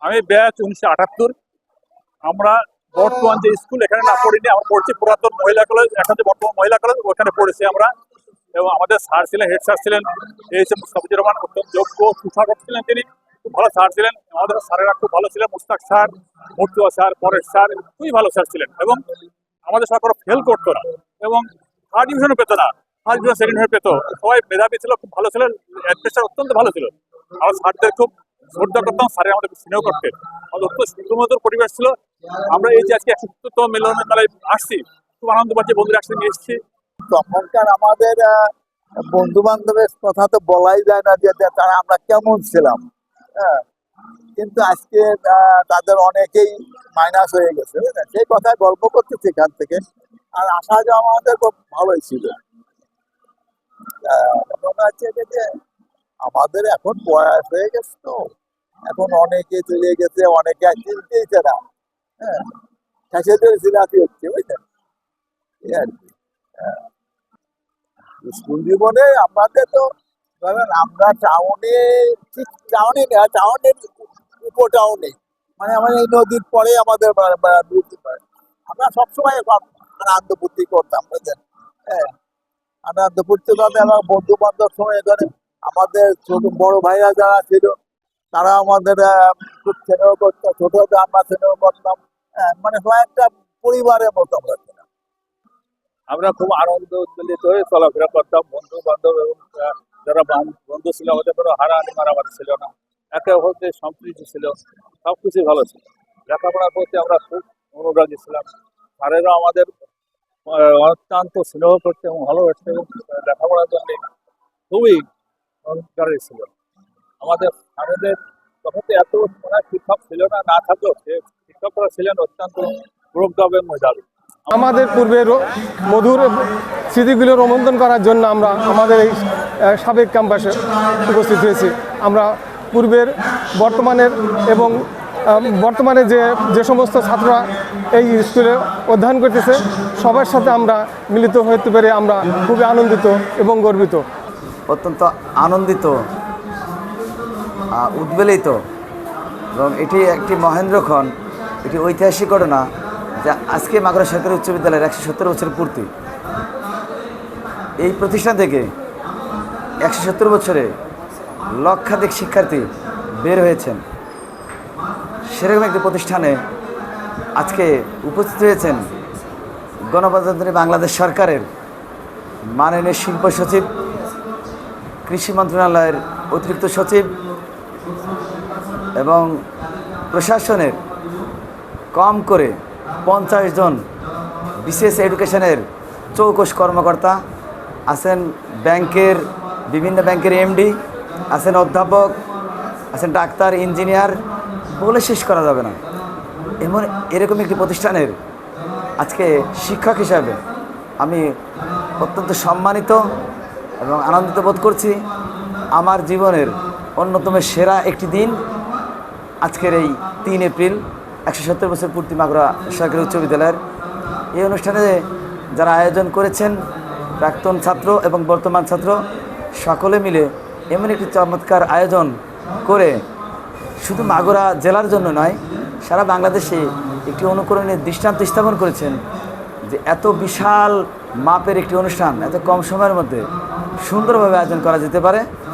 আমি ব্যাচ 1978। আমরা বর্তমান যে স্কুল এখানে না পড়িনি, আমরা পড়ছি পুরাতন মহিলা কলেজ, এখন যে বর্তমান মহিলা কলেজ ওখানে পড়েছি আমরা। এবং আমাদের স্যার ছিলেন, হেড স্যার ছিলেন এইচ এম মুস্তাফিজুর রহমান, অত্যন্ত যোগ্য সুশাসক ছিলেন তিনি, খুব ভালো স্যার ছিলেন। আমাদের স্যারেরা খুব ভালো ছিলেন, Mushtaq sir, Mortuza sir, Paresh sir, খুবই ভালো স্যার ছিলেন। এবং আমাদের সবাই কোনো ফেল করতো না এবং থার্ড ডিভিশনও পেতো না, ফার্স্ট ডিভিশন সেকেন্ড ডিভিশন পেতো। সবাই মেধাবী ছিল, খুব ভালো ছিলেন, অ্যাডমিনিস্ট্রেশন অত্যন্ত ভালো ছিল। আমরা স্যারদের খুব শ্রদ্ধা করতাম, স্যারে আমাদের স্নেহ করতেন। আমাদের অত্যন্ত সুন্দর পরিবেশ ছিল। আমরা এই যে আজকে 170তম মিলনের মেলায় আসছি, খুব আনন্দ পাচ্ছি, বন্ধুরা একসাথে নিয়ে এসেছি। তখনকার আমাদের বন্ধু বান্ধবের কথা তো বলাই যায় না যে তারা আমরা কেমন ছিলাম। হ্যাঁ, কিন্তু আজকে তাদের অনেকেই মাইনাস হয়ে গেছে, বুঝলেন? সেই কথায় গল্প করতেছি এখান থেকে। আর আসা যাওয়া আমাদের খুব ভালোই ছিল। মনে হচ্ছে যে আমাদের এখন বয়স হয়ে গেছে, তো এখন অনেকে চলে গেছে, অনেকে আর চিনতেইছে না। হ্যাঁ, শেষেদের সিরাতি হচ্ছে, বুঝলেন? এই আর কি। স্কুল জীবনে আমাদের তো ধরেন আমরা টাউনে, ঠিক টাউনে না, টাউনের উপ টাউনে, মানে আমাদের এই নদীর পরে আমাদের আমরা সবসময় আনন্দ ফুর্তি করতাম, বুঝলেন? হ্যাঁ, আনন্দ ফুর্তি করতে আমার বন্ধু বান্ধব সময় ধরে আমাদের ছোট বড় ভাইরা যারা ছিল তারা আমাদের খুব স্নেহ করতো, ছোট আমরা স্নেহ করতাম। মানে হয় একটা পরিবারের মতো আমরা ছিলাম। আমরা খুব আনন্দ উদ্বেলিত হয়ে চলাফেরা করতাম, বন্ধু বান্ধব এবং যারা বন্ধু ছিল আমাদের কোনো হারাহারি মারামারি ছিল না, একে অপরকে সম্প্রীতি ছিল, সবকিছু ভালো ছিল। লেখাপড়ার প্রতি আমরা খুব অনুরাগী ছিলাম। স্যারেরা আমাদের অত্যন্ত স্নেহ করতে এবং ভালোবাসতে এবং লেখাপড়ার জন্য খুবই অঙ্গীকারী ছিল। আমাদের স্যারেদের তখন তো এত শিক্ষক ছিল না, না থাকলেও শিক্ষকরা ছিলেন অত্যন্ত প্রজ্ঞ এবং মেধাবী। আমাদের পূর্বের মধুর স্মৃতিগুলো রোমন্থন করার জন্য আমরা আমাদের এই সাবেক ক্যাম্পাসে উপস্থিত হয়েছি। আমরা পূর্বের বর্তমানের এবং বর্তমানে যে সমস্ত ছাত্ররা এই স্কুলে অধ্যয়ন করতেছে সবার সাথে আমরা মিলিত হতে পেরে আমরা খুবই আনন্দিত এবং গর্বিত। অত্যন্ত আনন্দিত, উদ্বেলিত, এবং এটি একটি মহেন্দ্রক্ষণ, এটি ঐতিহাসিক ঘটনা যা আজকে মাগুরা সরকারি উচ্চ বিদ্যালয়ের 170 বছরের পূর্তি। এই প্রতিষ্ঠান থেকে 170 বছরে লক্ষাধিক শিক্ষার্থী বের হয়েছেন। সেরকম একটি প্রতিষ্ঠানে আজকে উপস্থিত হয়েছেন গণপ্রজাতন্ত্রী বাংলাদেশ সরকারের মাননীয় শিল্প সচিব, কৃষি মন্ত্রণালয়ের অতিরিক্ত সচিব এবং প্রশাসনের কম করে 50 জন বিশেষ এডুকেশনের চৌকস কর্মকর্তা আছেন, বিভিন্ন ব্যাংকের এমডি আছেন, অধ্যাপক আছেন, ডাক্তার, ইঞ্জিনিয়ার, বলে শেষ করা যাবে না। এরকম একটি প্রতিষ্ঠানের আজকে শিক্ষক হিসাবে আমি অত্যন্ত সম্মানিত এবং আনন্দিত বোধ করছি। আমার জীবনের অন্যতম সেরা একটি দিন আজকের এই 3 এপ্রিল 170 বছর পূর্তি মাগুরা সরকারি উচ্চ বিদ্যালয়ের এই অনুষ্ঠানে যারা আয়োজন করেছেন, প্রাক্তন ছাত্র এবং বর্তমান ছাত্র সকলে মিলে এমন একটি চমৎকার আয়োজন করে শুধু মাগুরা জেলার জন্য নয়, সারা বাংলাদেশে একটি অনুকরণের দৃষ্টান্ত স্থাপন করেছেন যে এত বিশাল মাপের একটি অনুষ্ঠান এত কম সময়ের মধ্যে সুন্দরভাবে আয়োজন করা যেতে পারে।